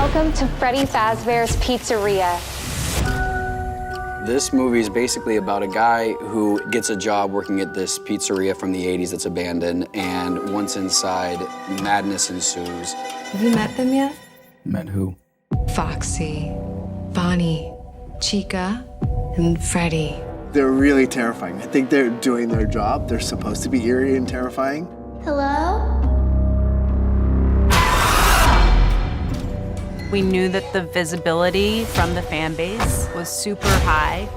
Welcome to Freddy Fazbear's Pizzeria. This movie is basically about a guy who gets a job working at this pizzeria from the 80s that's abandoned, and once inside, madness ensues. Have you met them yet? Met who? Foxy, Bonnie, Chica, and Freddy. They're really terrifying. I think they're doing their job. They're supposed to be eerie and terrifying. Hello? We knew that the visibility from the fan base was super high.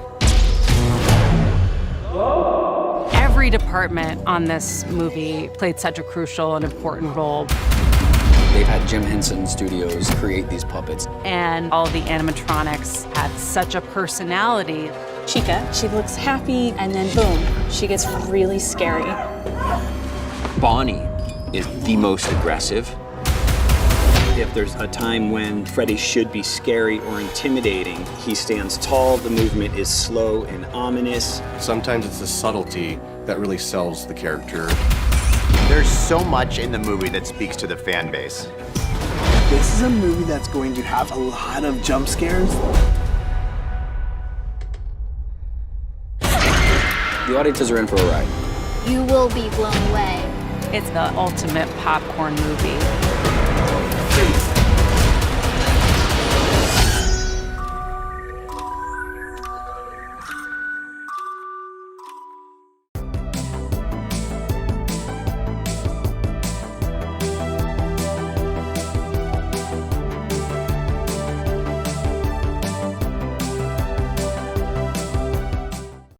Every department on this movie played such a crucial and important role. They've had Jim Henson Studios create these puppets. And all the animatronics had such a personality. Chica, she looks happy, and then boom, she gets really scary. Bonnie is the most aggressive. If there's a time when Freddy should be scary or intimidating, he stands tall, the movement is slow and ominous. Sometimes it's the subtlety that really sells the character. There's so much in the movie that speaks to the fan base. This is a movie that's going to have a lot of jump scares. The audiences are in for a ride. You will be blown away. It's the ultimate popcorn movie.